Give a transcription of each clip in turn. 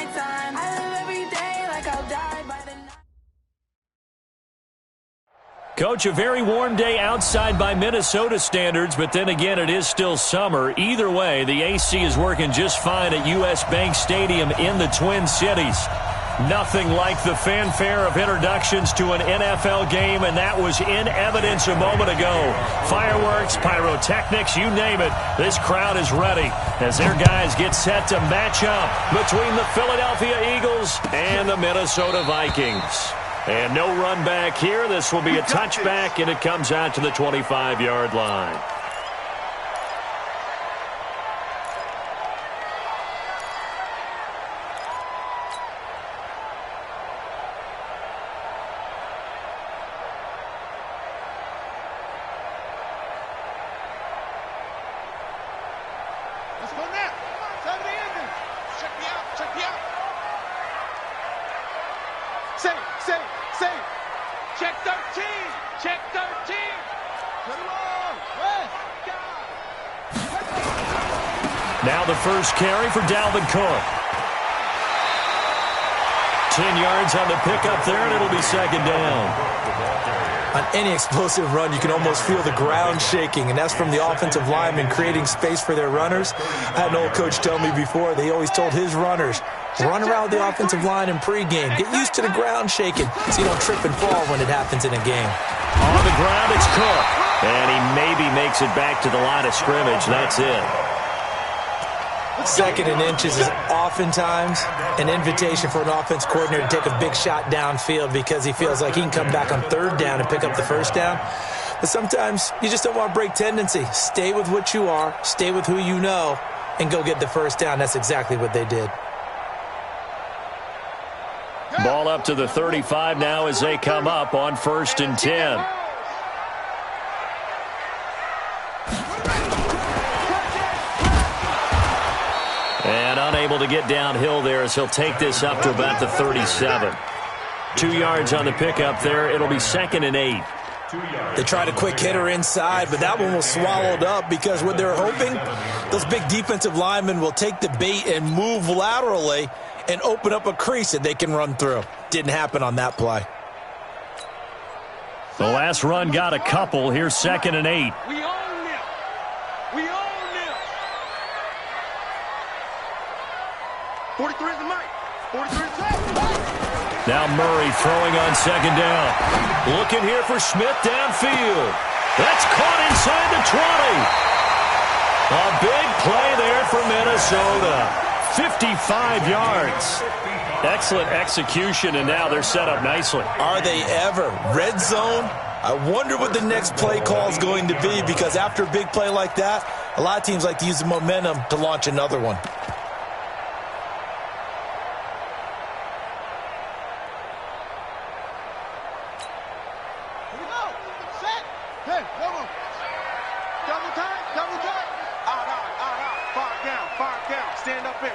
nighttime. I live every day like I'll die by the night. Coach, a very warm day outside by Minnesota standards, but then again, it is still summer. Either way, the AC is working just fine at U.S. Bank Stadium in the Twin Cities. Nothing like the fanfare of introductions to an NFL game, and that was in evidence a moment ago. Fireworks, pyrotechnics, you name it. This crowd is ready as their guys get set to match up between the Philadelphia Eagles and the Minnesota Vikings. And no run back here. This will be a touchback, and it comes out to the 25-yard line. Let's go now. Tell me the ending. Check me out. Check me out. Say. Check 13. Check 13. Come on. West. Now the first carry for Dalvin Cook. 10 yards on the pickup there, and it'll be second down. On any explosive run, you can almost feel the ground shaking, and that's from the offensive linemen creating space for their runners. I had an old coach tell me before, they always told his runners, run around the offensive line in pregame. Get used to the ground shaking so you don't trip and fall when it happens in a game. On the ground, it's Cook. And he maybe makes it back to the line of scrimmage. That's it. Second and inches is oftentimes an invitation for an offense coordinator to take a big shot downfield because he feels like he can come back on third down and pick up the first down. But sometimes you just don't want to break tendency. Stay with what you are, stay with who you know, and go get the first down. That's exactly what they did. Ball up to the 35 now as they come up on 1st and 10. And unable to get downhill there as he'll take this up to about the 37. 2 yards on the pickup there. It'll be 2nd and 8. They tried a quick hitter inside, but that one was swallowed up because what they're hoping, those big defensive linemen will take the bait and move laterally and open up a crease that they can run through. Didn't happen on that play. The last run got a couple. Here's 2nd and 8. We own them. We own them. 43 is the mic. 43 is the Now Murray throwing on 2nd down. Looking here for Smith downfield. That's caught inside the 20. A big play there for Minnesota. 55 yards. Excellent execution, and now they're set up nicely. Are they ever? Red zone? I wonder what the next play call is going to be, because after a big play like that, a lot of teams like to use the momentum to launch another one. Here we go. Set. Hey, come on. Double time. Double time. Out. Far down. Stand up here.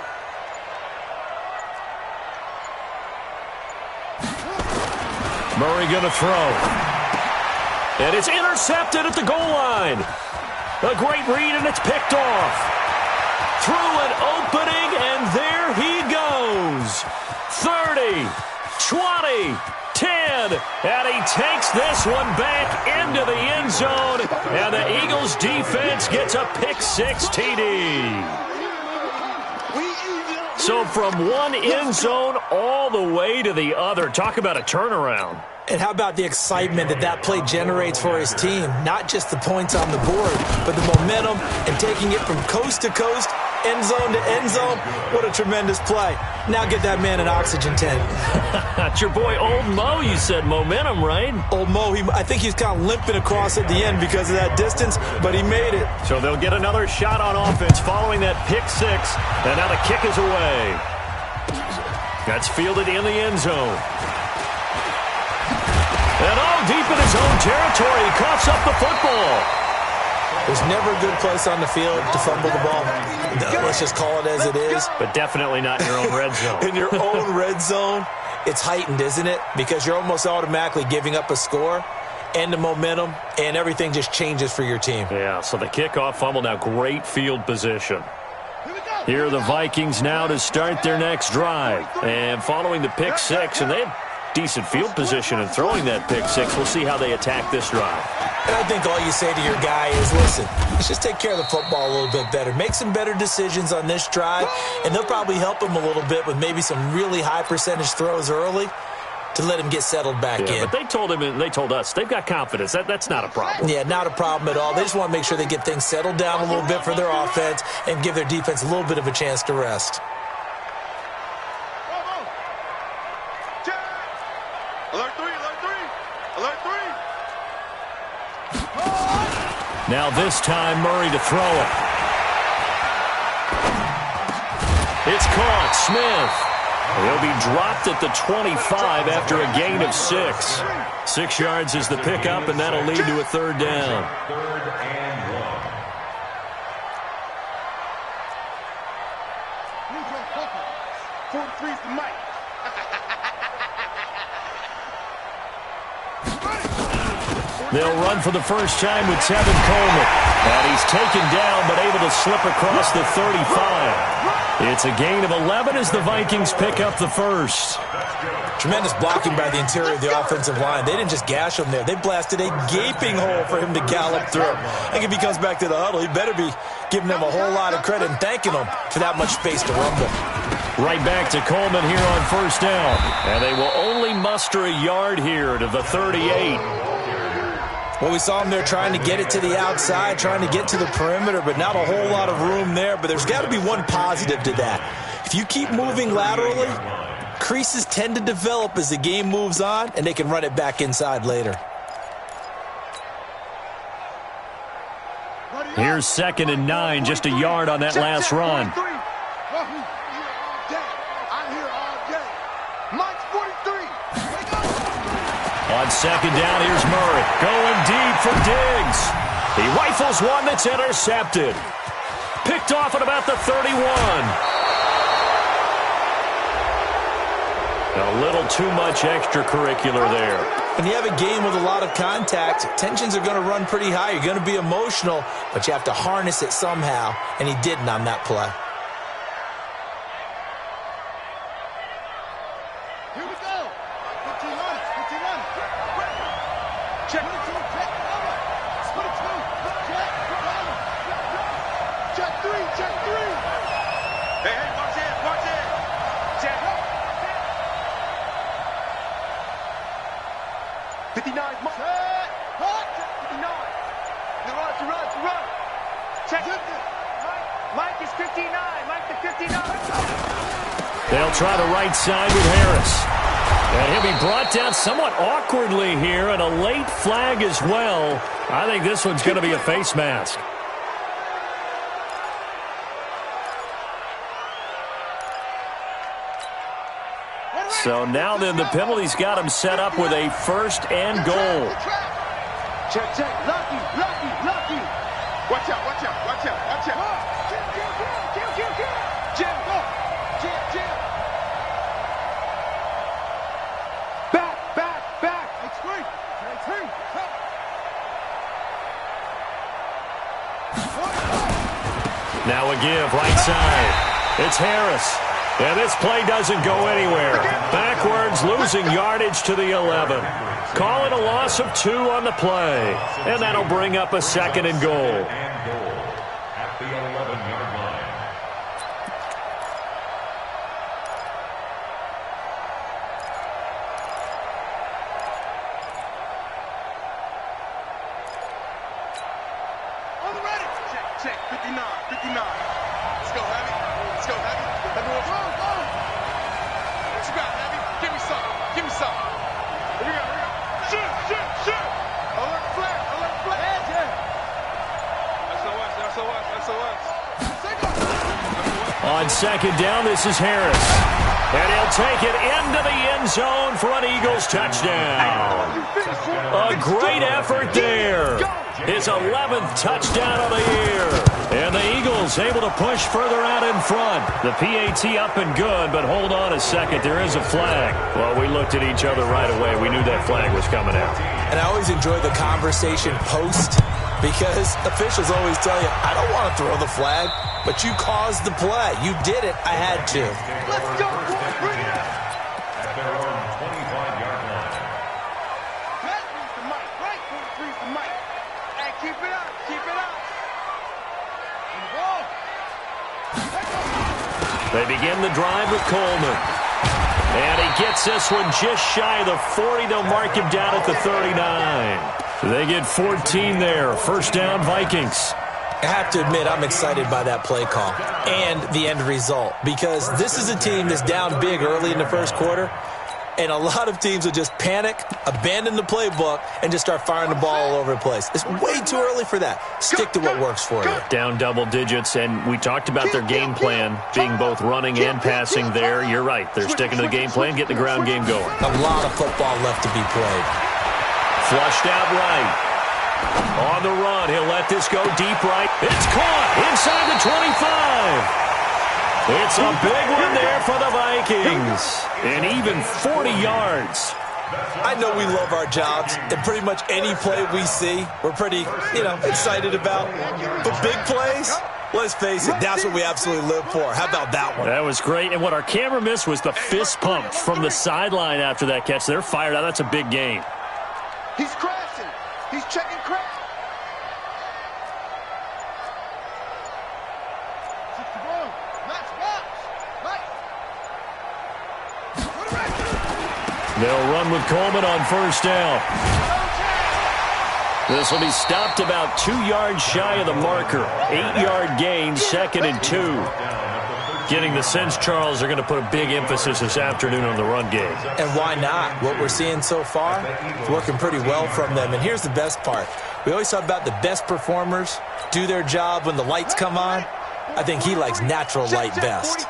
Murray going to throw. And it's intercepted at the goal line. A great read, and it's picked off. Through an opening, and there he goes. 30, 20, 10, and he takes this one back into the end zone, and the Eagles defense gets a pick-6 TD. So from one end zone all the way to the other. Talk about a turnaround. And how about the excitement that play generates for his team? Not just the points on the board, but the momentum and taking it from coast to coast, end zone to end zone. What a tremendous play. Now get that man an oxygen tank. That's your boy Old Mo. You said momentum, right? Old Mo, I think he's kind of limping across at the end because of that distance, but he made it. So they'll get another shot on offense following that pick-6, and now the kick is away. That's fielded in the end zone. And deep in his own territory, he coughs up the football. There's never a good place on the field to fumble the ball. Let's just call it as it is. But definitely not in your own red zone. In your own red zone, it's heightened, isn't it? Because you're almost automatically giving up a score and the momentum, and everything just changes for your team. Yeah, so the kickoff fumble, now great field position. Here are the Vikings now to start their next drive. And following the pick six, and they have decent field position and throwing that pick six. We'll see how they attack this drive. And I think all you say to your guy is, listen, let's just take care of the football a little bit better. Make some better decisions on this drive, and they'll probably help him a little bit with maybe some really high percentage throws early to let him get settled back in. But they told him and they told us they've got confidence. That's not a problem. Yeah, not a problem at all. They just want to make sure they get things settled down a little bit for their offense and give their defense a little bit of a chance to rest. Alert three, alert three, alert three. Now this time Murray to throw it. It's caught. Smith. He'll be dropped at the 25 after a gain of 6. 6 yards is the pickup, and that'll lead to a third down. Third and 1. 43's the mic. They'll run for the first time with Tevin Coleman. And he's taken down, but able to slip across the 35. It's a gain of 11 as the Vikings pick up the first. Tremendous blocking by the interior of the offensive line. They didn't just gash him there. They blasted a gaping hole for him to gallop through. I think if he comes back to the huddle, he better be giving them a whole lot of credit and thanking them for that much space to rumble. Right back to Coleman here on first down. And they will only muster a yard here to the 38. Well, we saw him there trying to get it to the outside, trying to get to the perimeter, but not a whole lot of room there. But there's got to be one positive to that. If you keep moving laterally, creases tend to develop as the game moves on, and they can run it back inside later. Here's 2nd and 9, just a yard on that last run. On 2nd down, here's Murray. Going deep for Diggs. He rifles one that's intercepted. Picked off at about the 31. A little too much extracurricular there. When you have a game with a lot of contact, tensions are going to run pretty high. You're going to be emotional, but you have to harness it somehow, and he didn't on that play. Here we go. 15 on it. 15 on it. Check. Split it two. Check. Check three. Check three. Hey, watch it. Watch it. Check. 59. Check. Hot. 59. The run. Check. Mike is 59. Mike the 59. They'll try the right side with Harris. And he'll be brought down somewhat awkwardly here, and a late flag as well. I think this one's going to be a face mask. So now then the penalty's got him set up with a 1st and goal. Check. Lucky. Watch out. Jim, go. Jim. Back. It's free. Now a give, right side. It's Harris. And this play doesn't go anywhere. Backwards, losing yardage to the 11. Call it a loss of 2 on the play. And that'll bring up a 2nd and goal. At the 11-yard line. On the ready. Check. 59. Let's go, Heavy. Everyone, go. What you got, Heavy? Give me some. Here we go. Shoot. Alert flag. SOS. On 2nd down, this is Harris. And he'll take it into the end zone for an Eagles touchdown. A great effort there. His 11th touchdown of the year. And the Eagles able to push further out in front. The PAT up and good, but hold on a second. There is a flag. Well, we looked at each other right away. We knew that flag was coming out. And I always enjoy the conversation post because officials always tell you, I don't want to throw the flag, but you caused the play. You did it. I had to. Let's go, boy. Bring it up. At their own 25-yard line. That frees the mic. Right, frees the mic. And keep it up. Keep it up. They begin the drive with Coleman. And he gets this one just shy of the 40. They'll mark him down at the 39. They get 14 there. First down, Vikings. I have to admit, I'm excited by that play call and the end result, because this is a team that's down big early in the first quarter, and a lot of teams will just panic, abandon the playbook, and just start firing the ball all over the place. It's way too early for that. Stick to what works for you. Down double digits, and we talked about their game plan being both running and passing there. You're right. They're sticking to the game plan, getting the ground game going. A lot of football left to be played. Flushed out right. On the run, he'll let this go deep right. It's caught inside the 25. It's a big one there for the Vikings. And even 40 yards. I know we love our jobs, and pretty much any play we see, we're pretty, excited about. But big plays, let's face it, that's what we absolutely live for. How about that one? That was great. And what our camera missed was the fist pump from the sideline after that catch. They're fired out. That's a big game. He's crashing. He's checking crash. They'll run with Coleman on first down. This will be stopped about 2 yards shy of the marker. 8-yard gain, 2nd and 2. Getting the sense, Charles, they're going to put a big emphasis this afternoon on the run game. And why not? What we're seeing so far, it's working pretty well from them. And here's the best part. We always talk about the best performers do their job when the lights come on. I think he likes natural light best.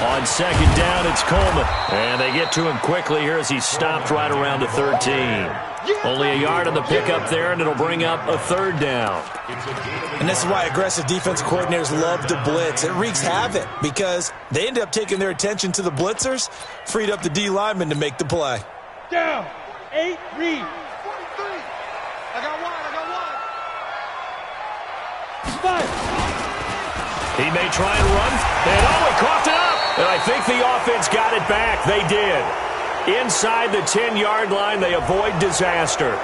On second down, it's Coleman. And they get to him quickly here as he's stopped right around the 13. Only a yard on the pickup there, and it'll bring up a third down. And this is why aggressive defense coordinators love to blitz. It wreaks havoc because they end up taking their attention to the blitzers, freed up the D lineman to make the play. Down. 8, read. 43. I got one. 5. He may try and run. And he coughed it up. And I think the offense got it back. They did. Inside the 10-yard line, they avoid disaster.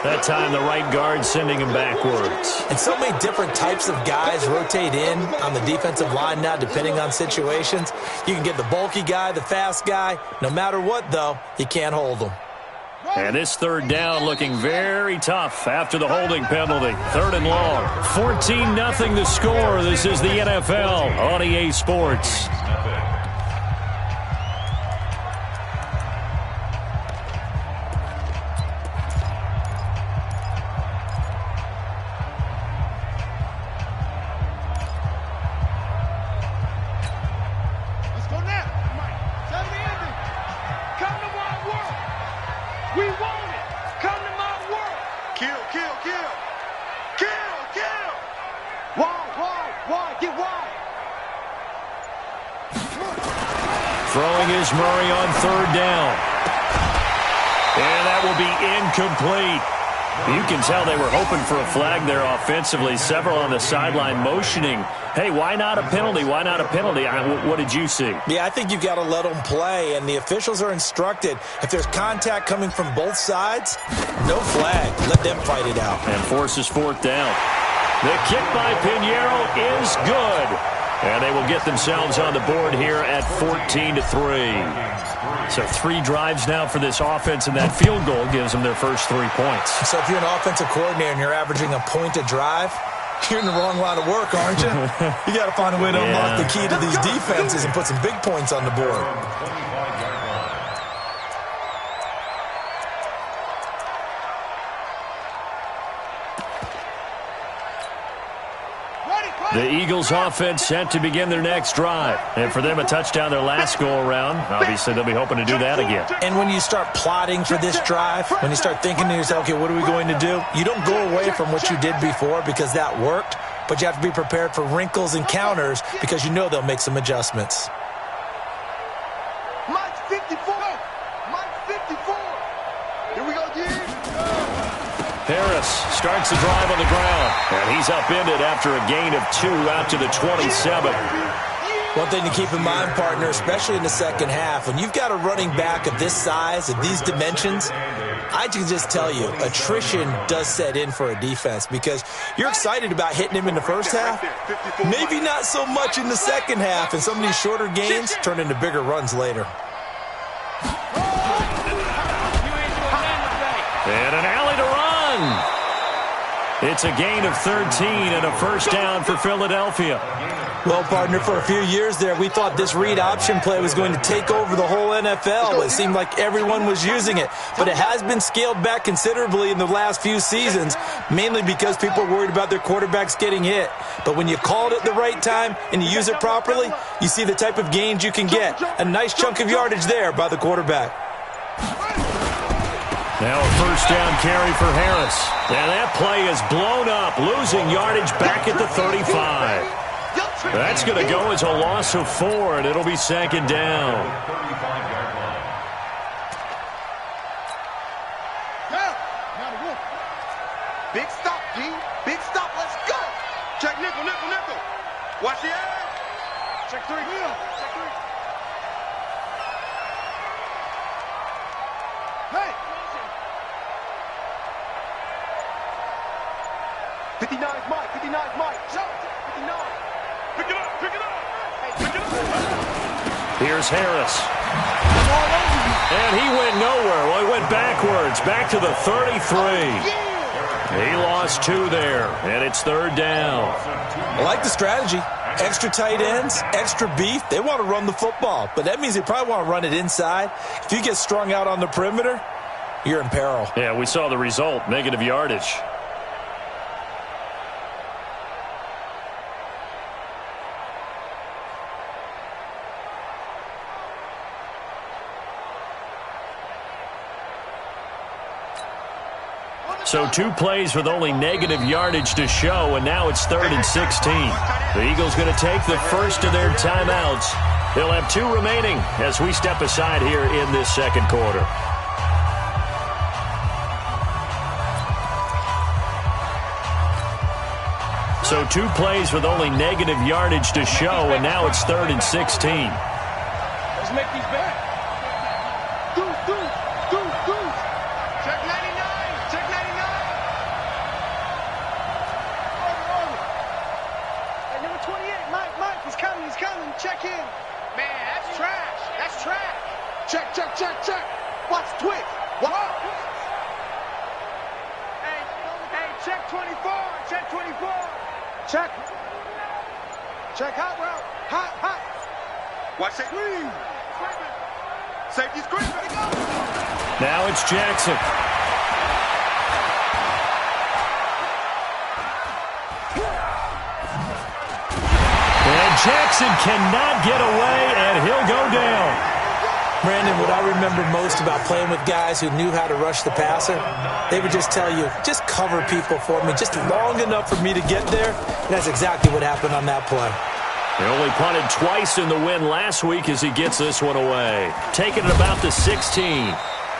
That time, the right guard sending him backwards. And so many different types of guys rotate in on the defensive line now, depending on situations. You can get the bulky guy, the fast guy. No matter what, though, you can't hold them. And this third down looking very tough after the holding penalty. 3rd and long. 14-0 the score. This is the NFL on EA Sports. Throwing is Murray on 3rd down. And that will be incomplete. You can tell they were hoping for a flag there offensively. Several on the sideline motioning. Hey, why not a penalty? Why not a penalty? What did you see? Yeah, I think you've got to let them play, and the officials are instructed. If there's contact coming from both sides, no flag. Let them fight it out. And forces 4th down. The kick by Pinheiro is good. And they will get themselves on the board here at 14-3. So 3 drives now for this offense, and that field goal gives them their first 3 points. So if you're an offensive coordinator and you're averaging a point a drive, you're in the wrong line of work, aren't you? You got to find a way to unlock the key to these defenses and put some big points on the board. The Eagles offense set to begin their next drive. And for them, a touchdown their last go-around. Obviously, they'll be hoping to do that again. And when you start plotting for this drive, when you start thinking to yourself, okay, what are we going to do? You don't go away from what you did before because that worked, but you have to be prepared for wrinkles and counters because you know they'll make some adjustments. Mike 54. Mike 54. Here we go, dude. Harris starts the drive on the ground. And he's upended after a gain of 2 out to the 27. One thing to keep in mind, partner, especially in the second half, when you've got a running back of this size, of these dimensions, I can just tell you, attrition does set in for a defense because you're excited about hitting him in the first half, maybe not so much in the second half, and some of these shorter gains turn into bigger runs later. And an alley to run. It's a gain of 13 and a first down for Philadelphia. Well, partner, for a few years there, we thought this read option play was going to take over the whole NFL. It seemed like everyone was using it. But it has been scaled back considerably in the last few seasons, mainly because people are worried about their quarterbacks getting hit. But when you call it at the right time and you use it properly, you see the type of gains you can get. A nice chunk of yardage there by the quarterback. Now a first down carry for Harris. And that play is blown up, losing yardage back at the 35. That's going to go as a loss of 4, and it'll be second down. 35-yard line. Big stop, D. Big stop. Let's go. Check nickel, nickel, nickel. Watch the air. Check 3. Check 3. Hey. 59's Mike. 59's Mike. 59. Pick it up. Pick it up. Hey, pick it up. Here's Harris. And he went nowhere. Well, he went backwards. Back to the 33. He lost 2 there, and it's third down. I like the strategy. Extra tight ends, extra beef. They want to run the football, but that means they probably want to run it inside. If you get strung out on the perimeter, you're in peril. Yeah, we saw the result, negative yardage. So 2 plays with only negative yardage to show, and now it's 3rd and 16. The Eagles going to take the first of their timeouts. They'll have 2 remaining as we step aside here in this second quarter. So 2 plays with only negative yardage to show, and now it's 3rd and 16. Let's make these back. Check 99. Check 99. Hey, number 28, Mike, he's coming. Check in. Man, that's trash. That's trash. Check. Watch Twitch. What? Hey, check 24. Check 24. Check hot route. Hot. Watch that screen. Safety screen. Ready to go. Now it's Jackson. And Jackson cannot get away, and he'll go down. Brandon, what I remember most about playing with guys who knew how to rush the passer, they would just tell you, just cover people for me, just long enough for me to get there. And that's exactly what happened on that play. He only punted twice in the win last week as he gets this one away. Taking it about the 16.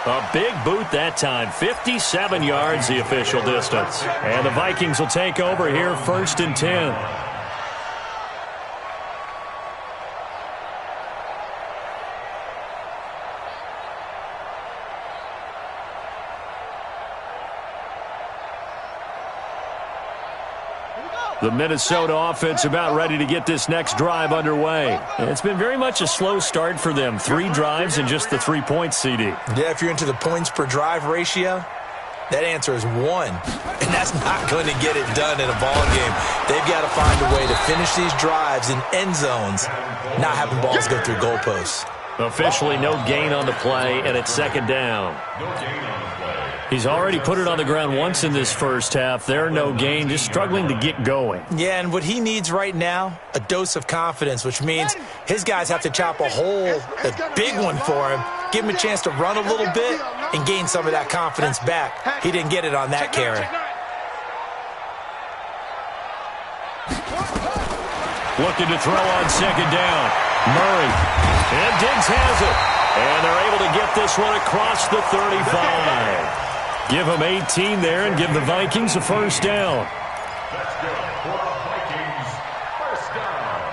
A big boot that time. 57 yards, the official distance. And the Vikings will take over here, 1st and 10. The Minnesota offense about ready to get this next drive underway. It's been very much a slow start for them. 3 drives and just the 3 points, CD. Yeah, if you're into the points per drive ratio, that answer is 1. And that's not going to get it done in a ball game. They've got to find a way to finish these drives in end zones, not having balls go through goalposts. Officially no gain on the play, and it's 2nd down. No gain on the play. He's already put it on the ground once in this first half. There, no gain, just struggling to get going. Yeah, and what he needs right now, a dose of confidence, which means his guys have to chop a hole, a big one for him, give him a chance to run a little bit and gain some of that confidence back. He didn't get it on that carry. Looking to throw on 2nd down. Murray. And Diggs has it. And they're able to get this one across the 35. Give them 18 there and give the Vikings a first down. That's good for the Vikings. First down.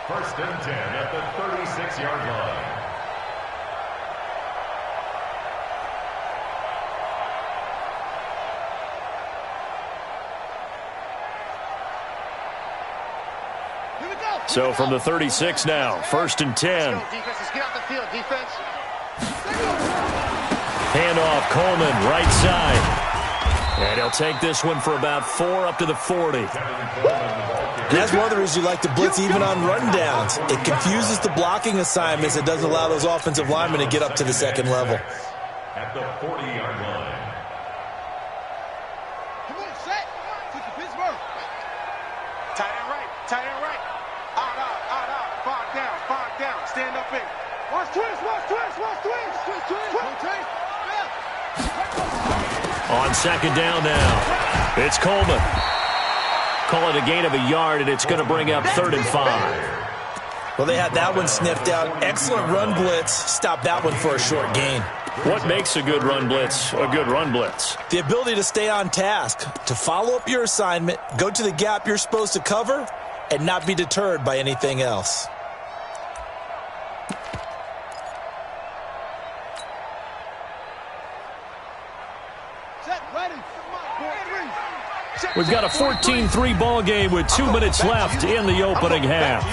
First and 10 at the 36-yard line. So from the 36 now, first and 10. Defense, let's get out the field, defense. Handoff, Coleman, right side. And he'll take this one for about 4 up to the 40. That's one of the reasons you like to blitz even on rundowns. It confuses the blocking assignments. It doesn't allow those offensive linemen to get up to the second level. At the 40-yard line. Come on, set. Take the Pittsburgh. Tight end right, tight end right. Out. Five down. Stand up in. Watch twist. On second down now, it's Coleman. Call it a gain of a yard, and it's going to bring up 3rd and 5. Well, they had that one sniffed out. Excellent run blitz. Stop that one for a short gain. What makes a good run blitz a good run blitz? The ability to stay on task, to follow up your assignment, go to the gap you're supposed to cover, and not be deterred by anything else. We've got a 14-3 ball game with 2 minutes left in the opening half.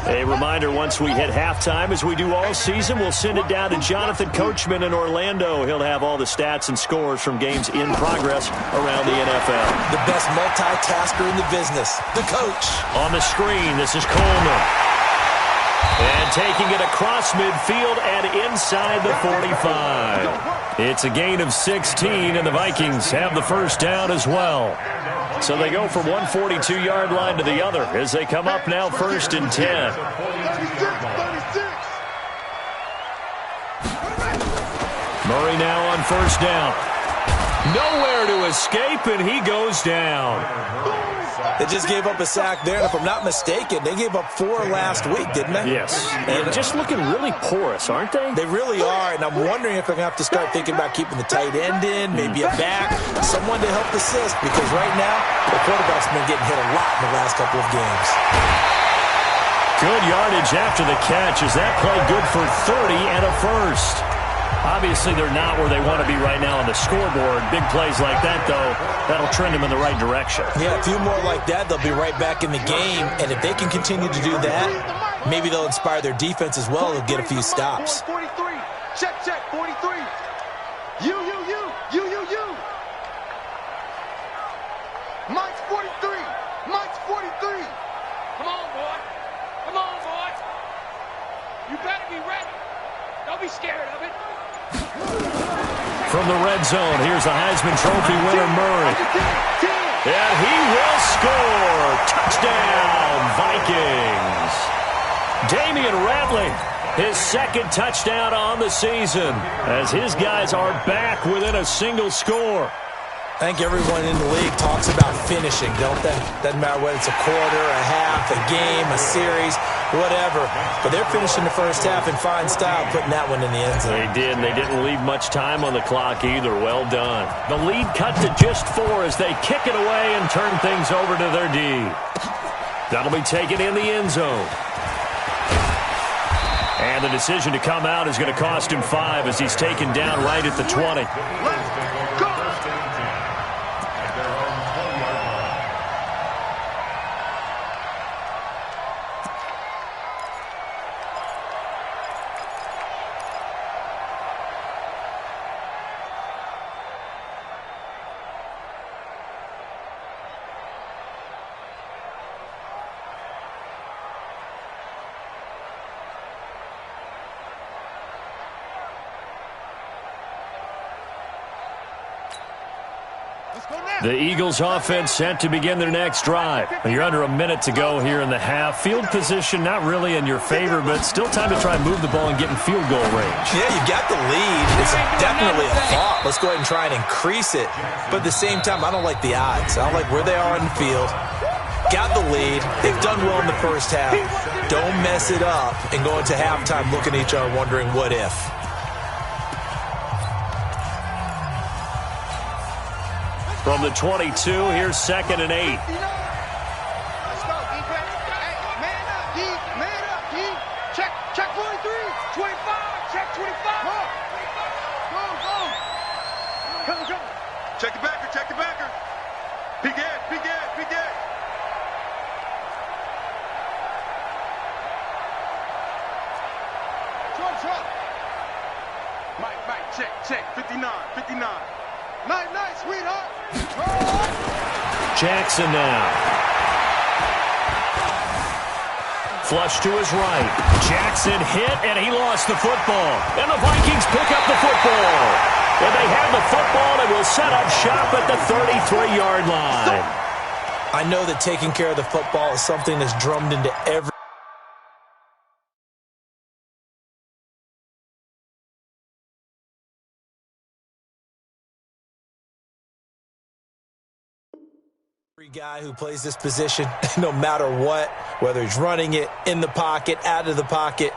A reminder, once we hit halftime, as we do all season, we'll send it down to Jonathan Coachman in Orlando. He'll have all the stats and scores from games in progress around the NFL. The best multitasker in the business, the coach. On the screen, this is Coleman. And taking it across midfield and inside the 45. It's a gain of 16, and the Vikings have the first down as well. So they go from one 42-yard line to the other as they come up now first and 10. Murray now on first down. Nowhere to escape, and he goes down. They just gave up a sack there, and if I'm not mistaken, they gave up 4 last week, didn't they? Yes. And just looking really porous, aren't they? They really are, and I'm wondering if I'm going to have to start thinking about keeping the tight end in, maybe a back, someone to help assist, because right now, the quarterback's been getting hit a lot in the last couple of games. Good yardage after the catch. Is that play good for 30 and a first? Obviously, they're not where they want to be right now on the scoreboard. Big plays like that, though, that'll trend them in the right direction. Yeah, a few more like that, they'll be right back in the game. And if they can continue to do that, maybe they'll inspire their defense as well. They'll get a few stops. 43. Check, 43. You. Mike's 43. Come on, boy. You better be ready. Don't be scared of it. From the red zone, here's the Heisman Trophy winner, Murray. And he will score. Touchdown, Vikings. Damian Ratley, his second touchdown on the season, as his guys are back within a single score. I think everyone in the league talks about finishing, don't they? Doesn't matter whether it's a quarter, a half, a game, a series, whatever. But they're finishing the first half in fine style, putting that one in the end zone. They did, and they didn't leave much time on the clock either. Well done. The lead cut to just 4 as they kick it away and turn things over to their D. That'll be taken in the end zone. And the decision to come out is going to cost him 5 as he's taken down right at the 20. The Eagles offense set to begin their next drive. You're under a minute to go here in the half. Field position not really in your favor, but still time to try and move the ball and get in field goal range. Yeah, you got the lead. It's definitely a thought. Let's go ahead and try and increase it. But at the same time, I don't like the odds. I don't like where they are in the field. got the lead. They've done well in the first half. Don't mess it up and go into halftime looking at each other wondering what if. From the 22, here's 2nd and 8. Let's go, defense. Hey, man up, D. Man up, D. Check 43. 25. Check 25. Go. Come. Check the backer, check the backer. Big Ed. Trump. Mike, check. 59. Night, sweetheart. Jackson now. Flush to his right. Jackson hit, and he lost the football. And the Vikings pick up the football. And they have the football and will set up shop at the 33-yard line. I know that taking care of the football is something that's drummed into every guy who plays this position, no matter what, whether he's running it, in the pocket, out of the pocket.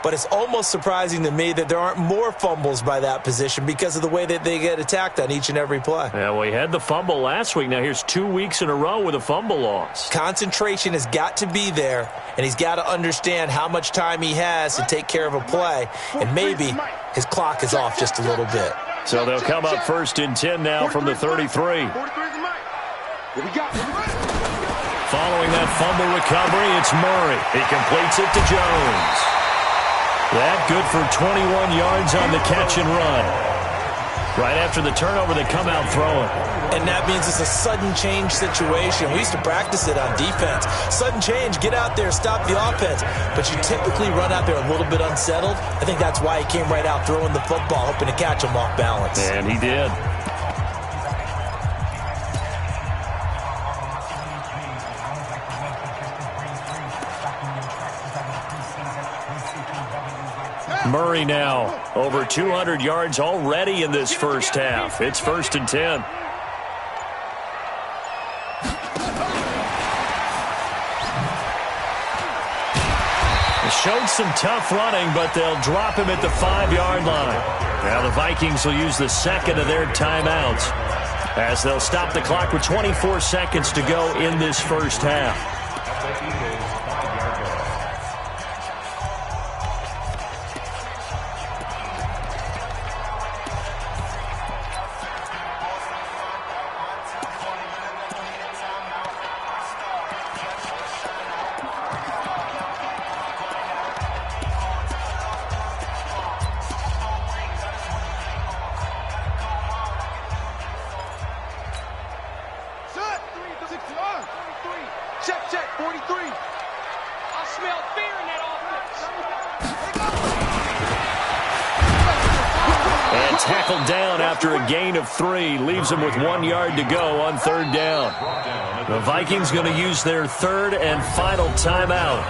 But it's almost surprising to me that there aren't more fumbles by that position because of the way that they get attacked on each and every play. Yeah, we had the fumble last week. Now here's 2 weeks in a row with a fumble loss. Concentration has got to be there, and he's got to understand how much time he has to take care of a play, and maybe his clock is off just a little bit. So they'll come up 1st and 10 now from the 33. What we got? Following that fumble recovery, it's Murray. He completes it to Jones. That good for 21 yards on the catch and run. Right after the turnover, they come out throwing. And that means it's a sudden change situation. We used to practice it on defense. Sudden change, get out there, stop the offense. But you typically run out there a little bit unsettled. I think that's why he came right out throwing the football, hoping to catch him off balance. And he did. Murray now over 200 yards already in this first half. It's 1st and 10. Showed some tough running, but they'll drop him at the 5-yard line. Now the Vikings will use the second of their timeouts as they'll stop the clock with 24 seconds to go in this first half. Check, 43. I smell fear in that offense. And tackled down after a gain of 3. Leaves him with 1 yard to go on 3rd down. The Vikings going to use their 3rd and final timeout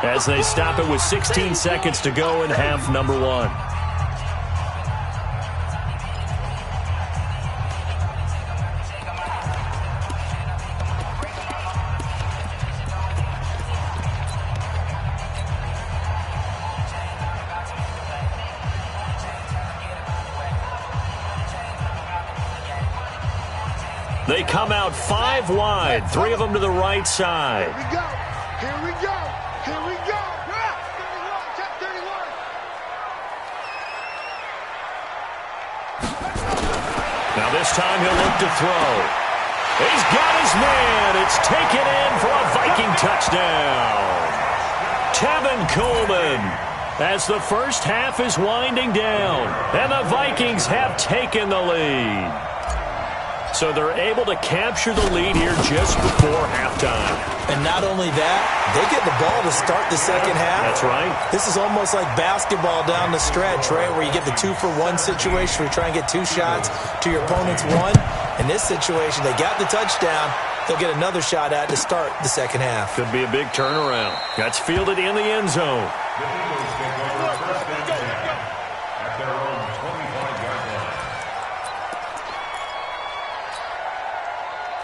as they stop it with 16 seconds to go in half number 1. They come out 5 wide, 3 of them to the right side. Here we go. Check 31. Now this time he'll look to throw. He's got his man. It's taken in for a Viking touchdown. Tevin Coleman, as the first half is winding down, and the Vikings have taken the lead. So they're able to capture the lead here just before halftime. And not only that, they get the ball to start the second half. That's right. This is almost like basketball down the stretch, right, where you get the 2-for-1 situation where you try and get 2 shots to your opponent's 1. In this situation, they got the touchdown. They'll get another shot at to start the second half. Could be a big turnaround. That's fielded in the end zone.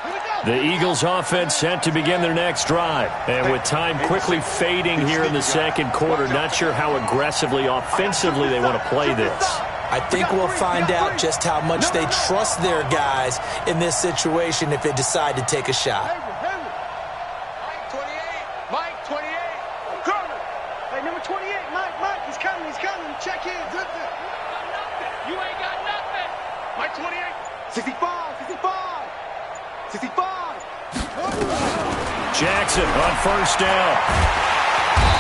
Here we go. The Eagles offense set to begin their next drive. And with time quickly fading here in the second quarter, not sure how aggressively, offensively they want to play this. I think we'll find out just how much they trust their guys in this situation if they decide to take a shot. Mike 28. Mike 28. Coming. Hey, number 28. Mike, he's coming. Check in. You ain't got nothing. Mike 28. 65. Jackson on first down.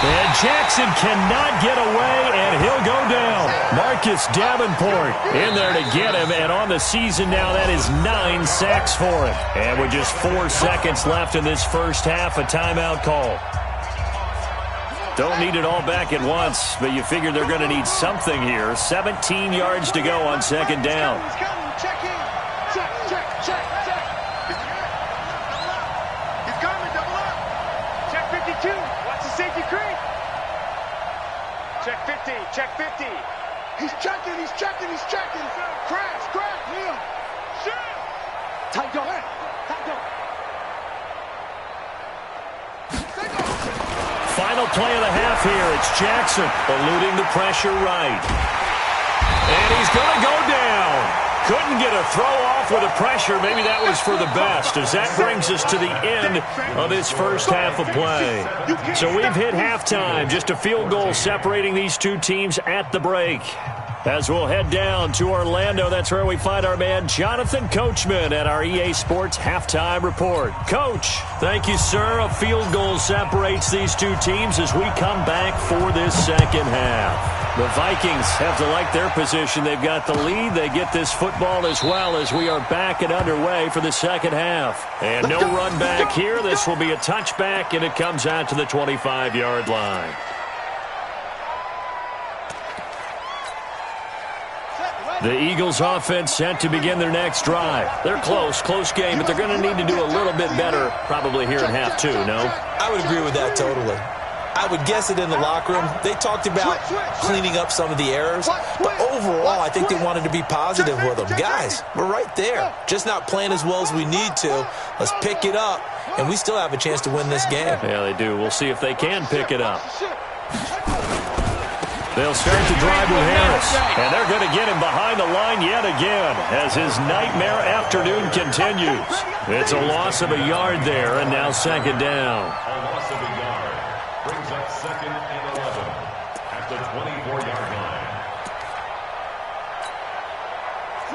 And Jackson cannot get away, and he'll go down. Marcus Davenport in there to get him, and on the season now, that is 9 sacks for him. And with just 4 seconds left in this first half, a timeout call. Don't need it all back at once, but you figure they're going to need something here. 17 yards to go on second down. He's coming. Check in. Check. He's coming. Double up. Check 52. Watch the safety creep. Check 50. He's checking. Crash. Him. Shoot. Tight up. Final play of the half here. It's Jackson eluding the pressure right. And he's going to go down. Couldn't get a throw off with the pressure. Maybe that was for the best, as that brings us to the end of this first half of play. So we've hit halftime. Just a field goal separating these two teams at the break. As we'll head down to Orlando, that's where we find our man Jonathan Coachman at our EA Sports Halftime Report. Coach, thank you, sir. A field goal separates these two teams as we come back for this second half. The Vikings have to like their position. They've got the lead. They get this football as well as we are back and underway for the second half. And no run back here. This will be a touchback, and it comes out to the 25-yard line. The Eagles offense set to begin their next drive. They're close game, but they're going to need to do a little bit better probably here in half two, no? I would agree with that totally. I would guess it in the locker room. They talked about cleaning up some of the errors, but overall, I think they wanted to be positive with them. Guys, we're right there. Just not playing as well as we need to. Let's pick it up, and we still have a chance to win this game. Yeah, they do. We'll see if they can pick it up. They'll start to drive with Harris, and they're going to get him behind the line yet again as his nightmare afternoon continues. It's a loss of a yard there, and now second down. A loss of a yard brings up second and 11 at the 24-yard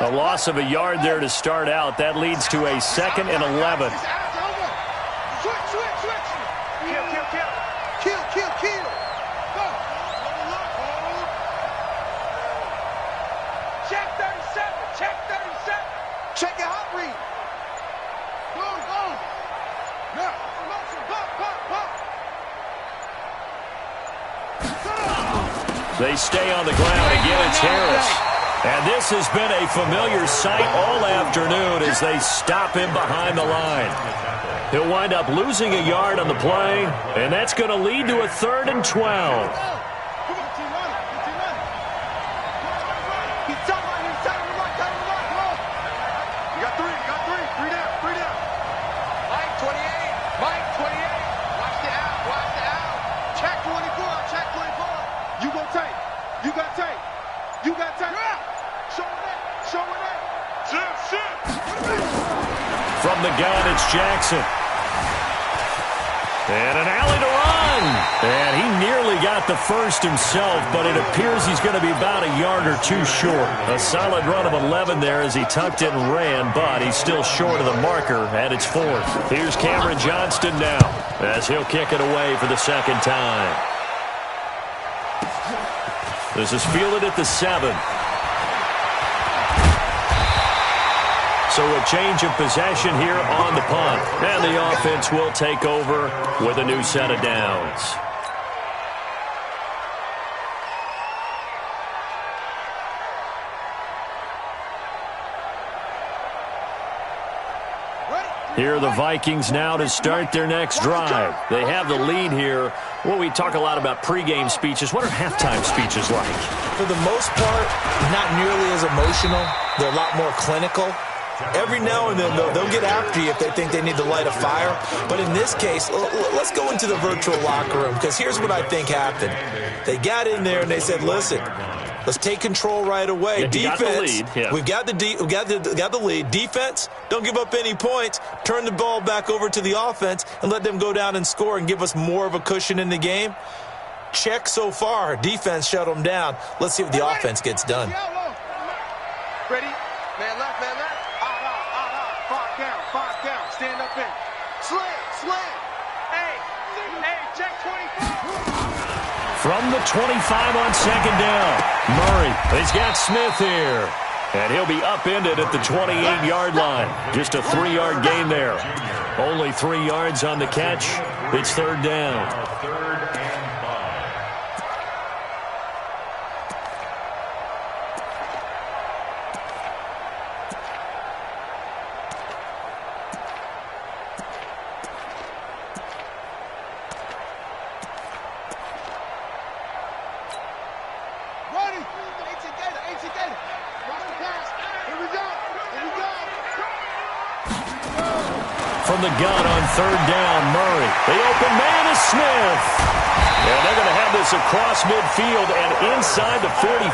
line. A loss of a yard there to start out. That leads to a second and 11. Kill. Check your hot read. Go. Now. Pop. They stay on the ground. Again, it's Harris. And this has been a familiar sight all afternoon as they stop him behind the line. He'll wind up losing a yard on the play, and that's going to lead to a 3rd and 12. From the gun, it's Jackson. And an alley to run. And he nearly got the first himself, but it appears he's going to be about a yard or two short. A solid run of 11 there as he tucked it and ran, but he's still short of the marker, and it's 4th. Here's Cameron Johnston now as he'll kick it away for the second time. This is fielded at the 7. So a change of possession here on the punt. And the offense will take over with a new set of downs. Here are the Vikings now to start their next drive. They have the lead here. Well, we talk a lot about pregame speeches. What are halftime speeches like? For the most part, not nearly as emotional. They're a lot more clinical. Every now and then, though, they'll get after you if they think they need to light a fire. But in this case, let's go into the virtual locker room, because here's what I think happened. They got in there and they said, listen, let's take control right away. Defense, we've got the lead. Defense, don't give up any points. Turn the ball back over to the offense and let them go down and score and give us more of a cushion in the game. Check so far. Defense shut them down. Let's see what the offense gets done. Ready? Man left, man left. Out. 5 down. Stand up in. Slam. Hey, check 24. From the 25 on second down, Murray. He's got Smith here. And he'll be upended at the 28-yard line. Just a 3-yard gain there. Only 3 yards on the catch. It's third down. Third and 5. From the gun on third down, Murray. The open man is Smith. And they're going to have this across midfield and inside the 45.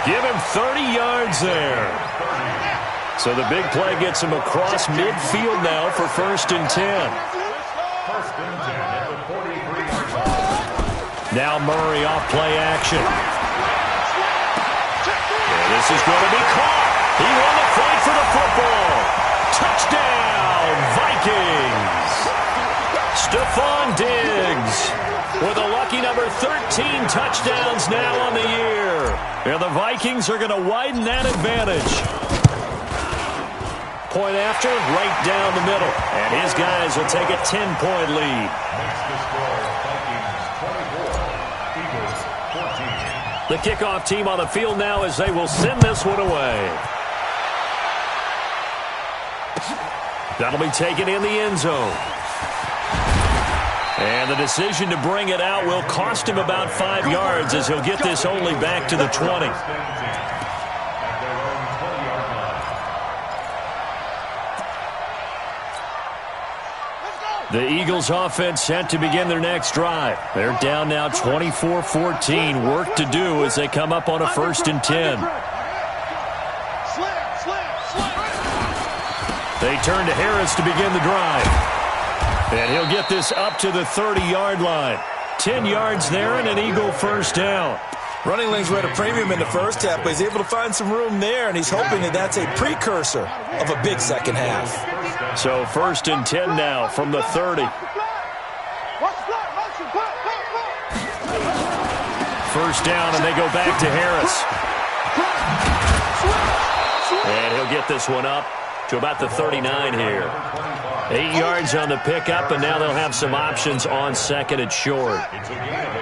Give him 30 yards there. So the big play gets him across midfield now for first and 10. First and 10 at the 43-yard line. Now Murray off play action. And this is going to be caught. He won the fight for the football. Touchdown, Vikings! Stephon Diggs with a lucky number 13 touchdowns now on the year. And the Vikings are going to widen that advantage. Point after, right down the middle. And his guys will take a 10-point lead. Makes the score Vikings 24, Eagles 14. The kickoff team on the field now as they will send this one away. That'll be taken in the end zone. And the decision to bring it out will cost him about 5 yards as he'll get this only back to the 20. The Eagles offense set to begin their next drive. They're down now 24-14. Work to do as they come up on a first and 10. They turn to Harris to begin the drive. And he'll get this up to the 30-yard line. 10 yards there and an Eagle first down. Running lanes were at a premium in the first half, but he's able to find some room there, and he's hoping that that's a precursor of a big second half. So first and 10 now from the 30. First down, and they go back to Harris. And he'll get this one up to about the 39 here. 8 yards on the pickup, and now they'll have some options on second and short. It's a gain of 8.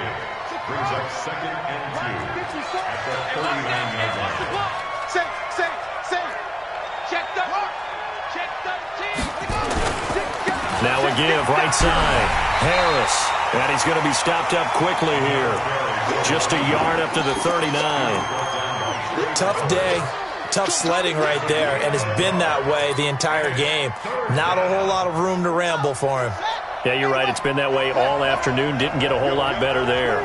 Brings up second and 2 at the 39-yard line. Safe. Check 13. Now a give right side. Harris. And he's going to be stopped up quickly here. Just a yard up to the 39. Tough day. Tough sledding right there, and it's been that way the entire game. Not a whole lot of room to ramble for him. Yeah, you're right. It's been that way all afternoon. Didn't get a whole lot better there.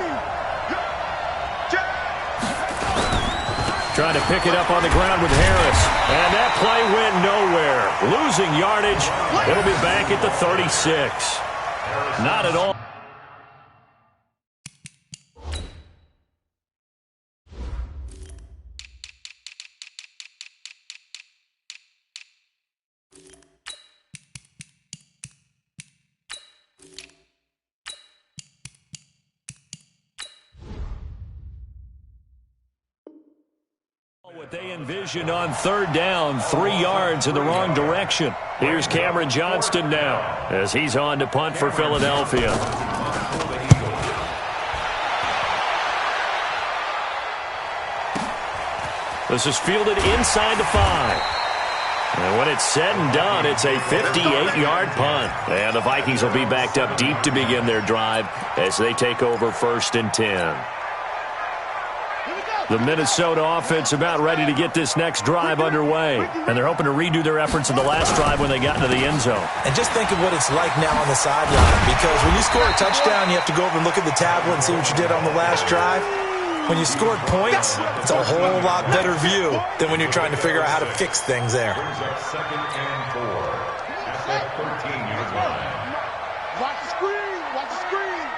Trying to pick it up on the ground with Harris. And that play went nowhere. Losing yardage. It'll be back at the 36. Not at all. What they envisioned on third down, 3 yards in the wrong direction. Here's Cameron Johnston now as he's on to punt for Philadelphia. This is fielded inside the 5. And when it's said and done, it's a 58-yard punt. And the Vikings will be backed up deep to begin their drive as they take over first and 10. Here we go. The Minnesota offense about ready to get this next drive underway. And they're hoping to redo their efforts in the last drive when they got into the end zone. And just think of what it's like now on the sideline. Because when you score a touchdown, you have to go over and look at the tablet and see what you did on the last drive. When you scored points, it's a whole lot better view than when you're trying to figure out how to fix things there. Second and 4 at the 13-yard line. Watch the screen. Watch the screen.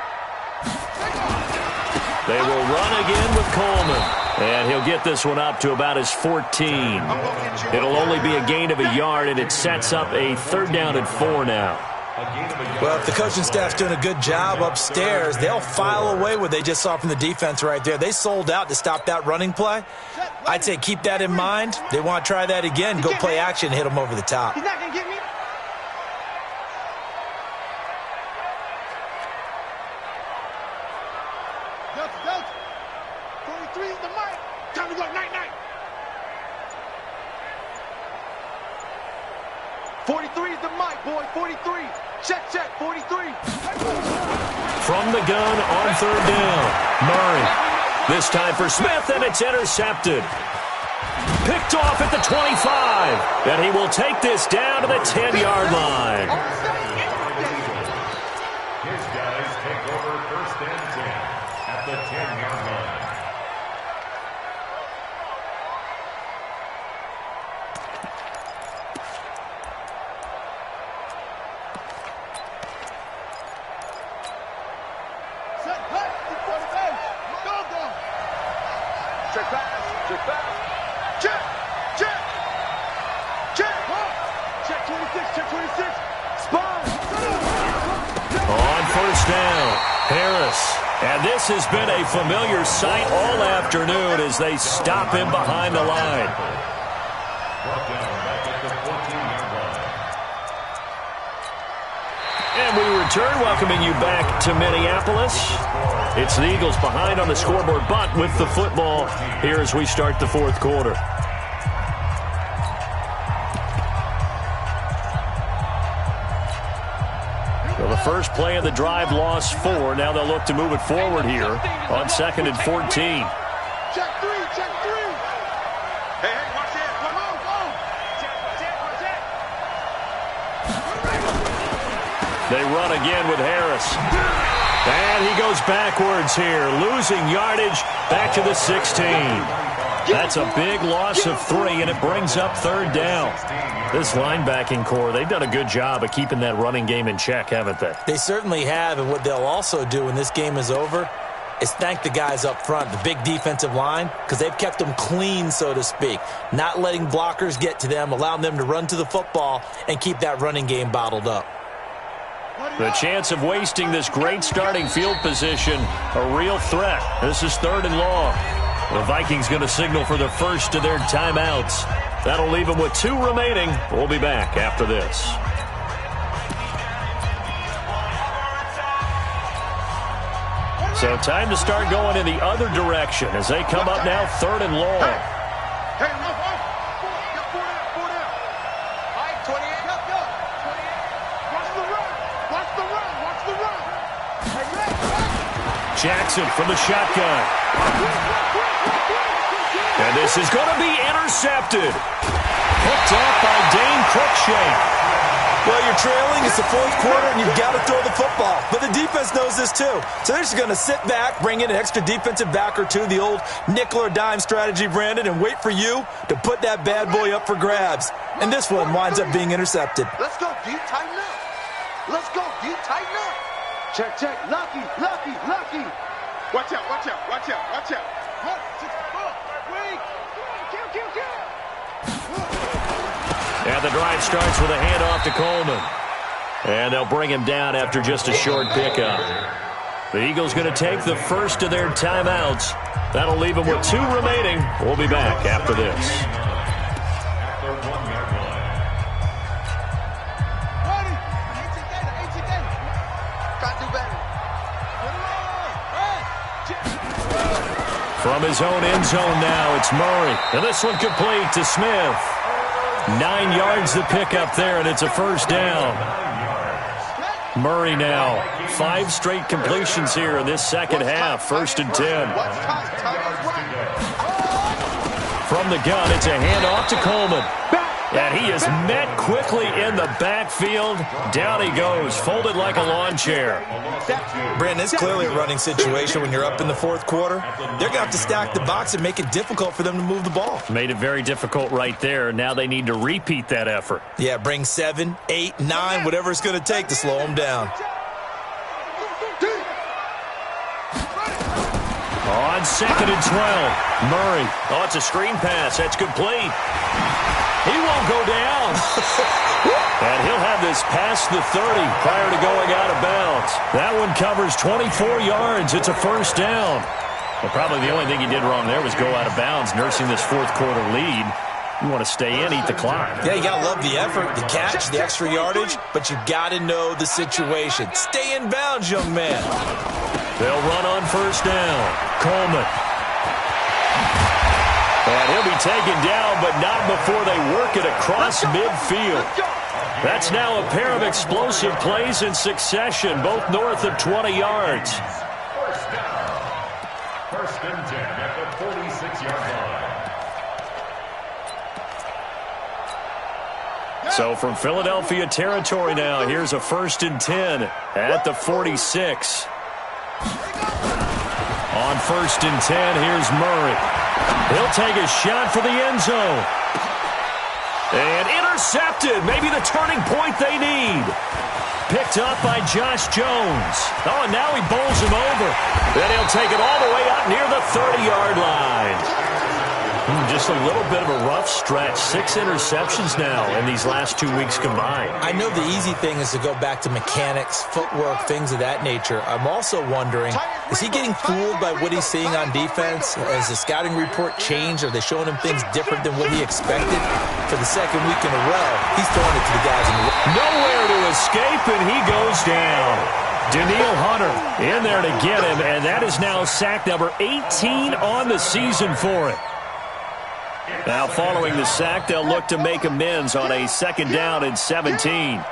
They will run again with Coleman. And he'll get this one up to about his 14. It'll only be a gain of a yard, and it sets up a 3rd down and 4 now. Well, if the coaching staff's doing a good job upstairs, they'll file away what they just saw from the defense right there. They sold out to stop that running play. I'd say keep that in mind. They want to try that again. Go play action and hit them over the top. He's not going to get me. Delta. 43 is the mic. Time to go. Night. 43 is the mic, boy. 43. Check. 43. From the gun on 3rd down. Murray. This time for Smith, and it's intercepted. Picked off at the 25. And he will take this down to the 10-yard line. His guys take over 1st and 10 at the 10-yard line. Check 26. Spot. On 1st down, Harris. And this has been a familiar sight all afternoon as they stop him behind the line. Brought down back at the 14-yard line. And we return, welcoming you back to Minneapolis. It's the Eagles behind on the scoreboard, but with the football here as we start the 4th quarter. Well, the first play of the drive lost 4. Now they'll look to move it forward here on 2nd and 14. Check 3. Hey, watch it. Come on. They run again with Harris. And he goes backwards here, losing yardage back to the 16. That's a big loss of 3, and it brings up 3rd down. This linebacking core, they've done a good job of keeping that running game in check, haven't they? They certainly have, and what they'll also do when this game is over is thank the guys up front, the big defensive line, because they've kept them clean, so to speak, not letting blockers get to them, allowing them to run to the football and keep that running game bottled up. The chance of wasting this great starting field position, a real threat. This is 3rd and long. The Vikings going to signal for the first of their timeouts. That'll leave them with 2 remaining. We'll be back after this. So time to start going in the other direction as they come up now 3rd and long. Hey, no, four down. Mike, 28. Go. 28. Watch the run. Jackson from the shotgun. And this is going to be intercepted. Picked off by Dane Cruikshank. Well, you're trailing. It's the 4th quarter, and you've got to throw the football. But the defense knows this, too. So they're just going to sit back, bring in an extra defensive back or 2, the old nickel or dime strategy, Brandon, and wait for you to put that bad boy up for grabs. And this one winds up being intercepted. Let's go, D. Tighten up. Tighten up. Check. Lucky. Watch out. 1, 6, 4. Wait. Kill. And the drive starts with a handoff to Coleman. And they'll bring him down after just a short pickup. The Eagles going to take the first of their timeouts. That'll leave them with 2 remaining. We'll be back after this. At the 1-yard line. Try to do better. From his own end zone now, it's Murray. And this one complete to Smith. 9 yards to pick up there, and it's a 1st down. Murray now, 5 straight completions here in this second half. 1st and 10. From the gun, it's a handoff to Coleman. And he is met quickly in the backfield. Down he goes, folded like a lawn chair. Brandon, it's clearly a running situation when you're up in the fourth quarter. They're going to have to stack the box and make it difficult for them to move the ball. Made it very difficult right there. Now they need to repeat that effort. Yeah, bring 7, 8, 9, whatever it's going to take to slow them down. On 2nd and 12, Murray. Oh, it's a screen pass. That's complete. He won't go down. And he'll have this past the 30 prior to going out of bounds. That one covers 24 yards. It's a first down. Well, probably the only thing he did wrong there was go out of bounds, nursing this fourth quarter lead. You want to stay in, eat the clock. Yeah, you got to love the effort, the catch, the extra yardage, but you got to know the situation. Stay in bounds, young man. They'll run on first down. Coleman. And he'll be taken down, but not before they work it across midfield. That's now a pair of explosive plays in succession, both north of 20 yards. First down. First and 10 at the 46-yard line. So from Philadelphia territory now, here's a first and 10 at the 46. On first and 10, here's Murray. He'll take a shot for the end zone. And intercepted. Maybe the turning point they need. Picked up by Josh Jones. Oh, and now he bowls him over. Then he'll take it all the way up near the 30-yard line. Just a little bit of a rough stretch. 6 interceptions now in these last 2 weeks combined. I know the easy thing is to go back to mechanics, footwork, things of that nature. I'm also wondering, is he getting fooled by what he's seeing on defense? Has the scouting report changed? Are they showing him things different than what he expected? For the second week in a row, he's throwing it to the guys in the nowhere to escape, and he goes down. Daniil Hunter in there to get him, and that is now sack number 18 on the season for it. Now following the sack, they'll look to make amends on a second down and 17.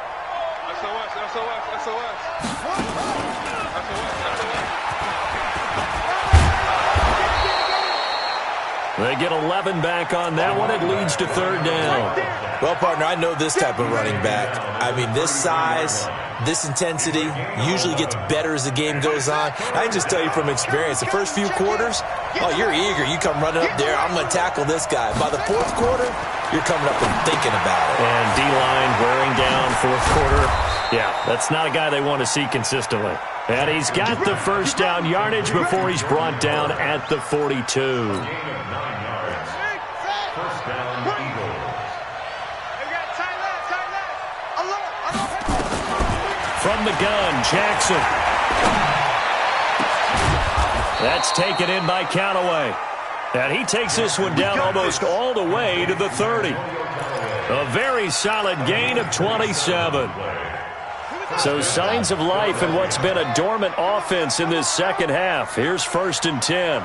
They get 11 back on that one. It leads to third down. Well, partner, I know this type of running back. I mean, this size, this intensity usually gets better as the game goes on. I can just tell you from experience, the first few quarters, oh, you're eager. You come running up there, I'm going to tackle this guy. By the fourth quarter, you're coming up and thinking about it. And D-line wearing down fourth quarter. Yeah, that's not a guy they want to see consistently. And he's got the first down yardage before he's brought down at the 42. First down, Eagles. From the gun, Jackson. That's taken in by Callaway. And he takes this one down almost all the way to the 30. A very solid gain of 27. So signs of life in what's been a dormant offense in this second half. Here's first and 10.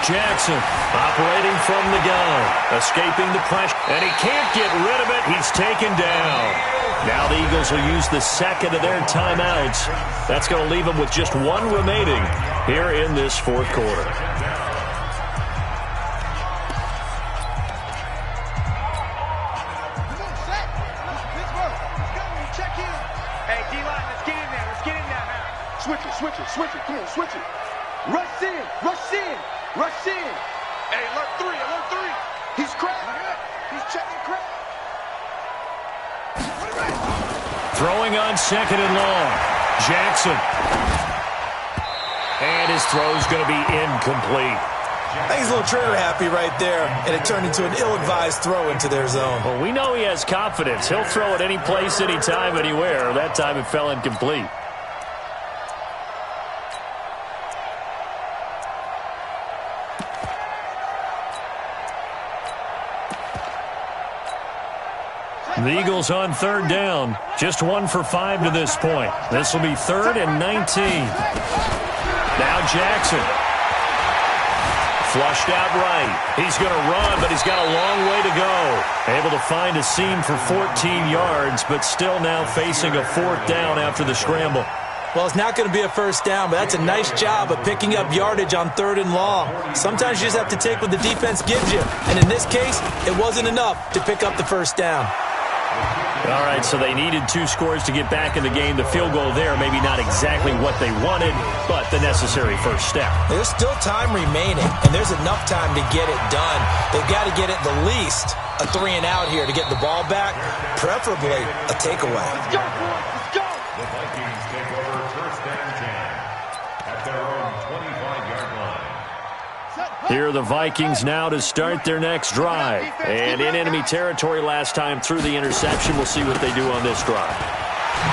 Jackson operating from the gun, escaping the pressure, and he can't get rid of it. He's taken down. Now the Eagles will use the second of their timeouts. That's going to leave them with just one remaining here in this fourth quarter. Hey, D-line, let's get in there. Let's get in there now. Switch it. Come on, switch it. Rush in. Hey, alert three. He's cracked. He's checking crack. Throwing on second and long. Jackson. And his throw's going to be incomplete. I think he's a little trigger happy right there, and it turned into an ill-advised throw into their zone. Well, we know he has confidence. He'll throw it any place, anytime, anywhere. That time it fell incomplete. The Eagles on third down. Just 1 for 5 to this point. This will be 3rd and 19. Now Jackson. Flushed out right. He's going to run, but he's got a long way to go. Able to find a seam for 14 yards, but still now facing a 4th down after the scramble. Well, it's not going to be a first down, but that's a nice job of picking up yardage on 3rd and long. Sometimes you just have to take what the defense gives you, and in this case, it wasn't enough to pick up the first down. All right, so they needed 2 scores to get back in the game. The field goal there, maybe not exactly what they wanted, but the necessary first step. There's still time remaining, and there's enough time to get it done. They've got to get at the least a 3-and-out here to get the ball back, preferably a takeaway. Let's go, boys. Let's go. The Vikings take over first and 10 at their own 25-yard line. Here are the Vikings now to start their next drive. And in enemy territory last time through the interception. We'll see what they do on this drive.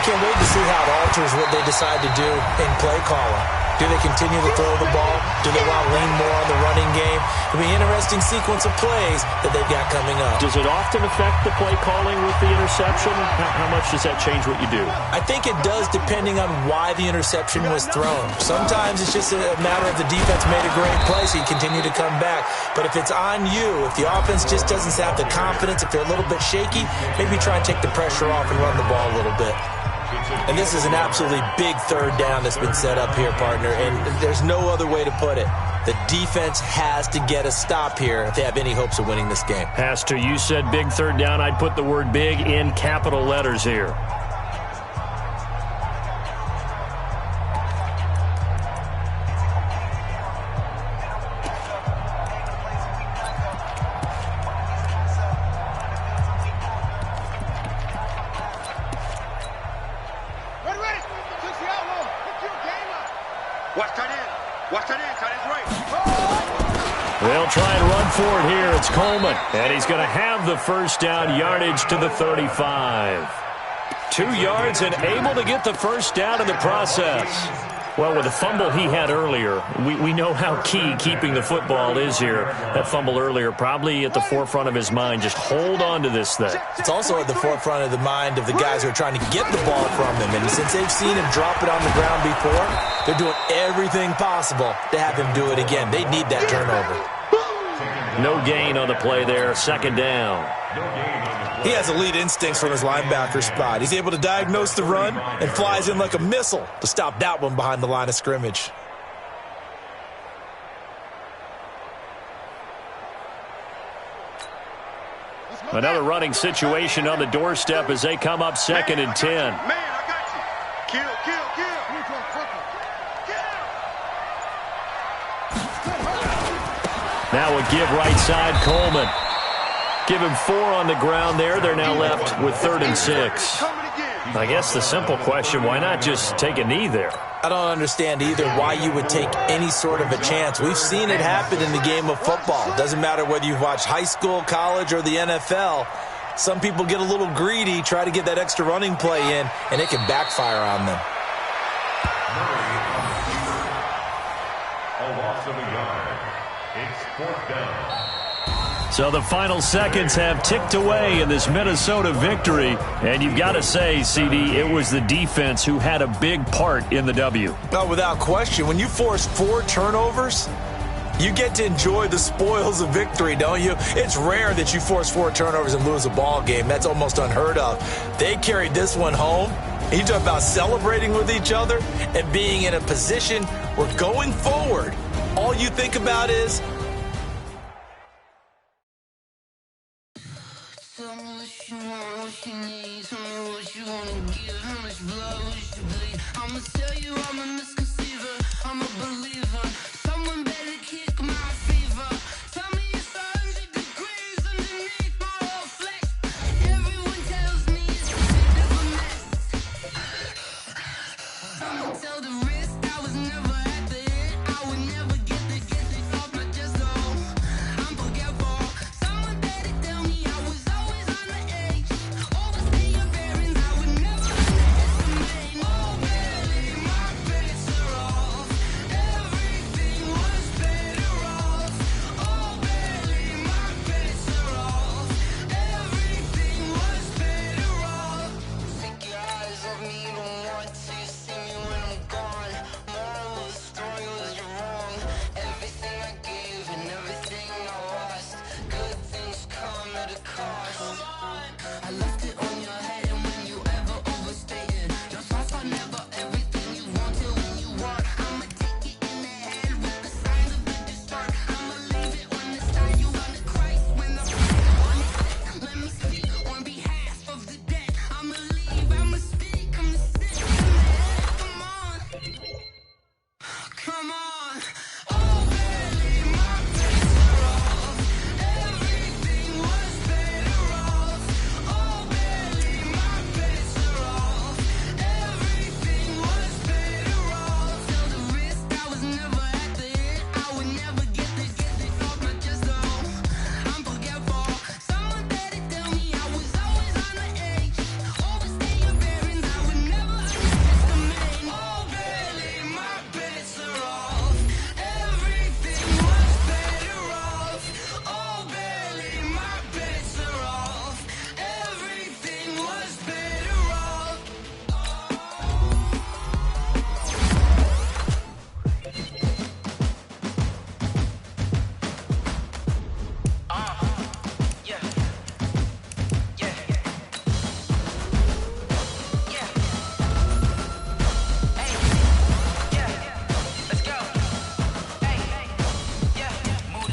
Can't wait to see how it alters what they decide to do in play calling. Do they continue to throw the ball? Do they want to lean more on the running game? It'll be an interesting sequence of plays that they've got coming up. Does it often affect the play calling with the interception? How much does that change what you do? I think it does depending on why the interception was thrown. Sometimes it's just a matter of the defense made a great play, so you continue to come back. But if it's on you, if the offense just doesn't have the confidence, if they're a little bit shaky, maybe try and take the pressure off and run the ball a little bit. And this is an absolutely big 3rd down that's been set up here, partner, and there's no other way to put it. The defense has to get a stop here if they have any hopes of winning this game. Has to. You said big 3rd down. I'd put the word big in capital letters here. They'll try and run for it here. It's Coleman, and he's going to have the first down, yardage to the 35. 2 yards and able to get the first down in the process. Well, with the fumble he had earlier, we know how key keeping the football is here. That fumble earlier probably at the forefront of his mind. Just hold on to this thing. It's also at the forefront of the mind of the guys who are trying to get the ball from him. And since they've seen him drop it on the ground before, they're doing everything possible to have him do it again. They need that turnover. No gain on the play there. 2nd down. He has elite instincts from his linebacker spot. He's able to diagnose the run and flies in like a missile to stop that one behind the line of scrimmage. Another running situation on the doorstep as they come up 2nd and 10. Man, I got you. Kill. Now a give right side, Coleman. Give him 4 on the ground there. They're now left with 3rd and 6. I guess the simple question, why not just take a knee there? I don't understand either why you would take any sort of a chance. We've seen it happen in the game of football. It doesn't matter whether you've watched high school, college, or the NFL. Some people get a little greedy, try to get that extra running play in, and it can backfire on them. A loss of a yard. It's 4th down. So the final seconds have ticked away in this Minnesota victory. And you've got to say, CD, it was the defense who had a big part in the W. No, without question. When you force 4 turnovers, you get to enjoy the spoils of victory, don't you? It's rare that you force 4 turnovers and lose a ball game. That's almost unheard of. They carried this one home. You talk about celebrating with each other and being in a position where going forward, all you think about is,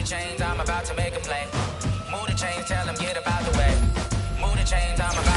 the chains, I'm about to make a play. Move the chains, tell them get up out the way. Move the chains, I'm about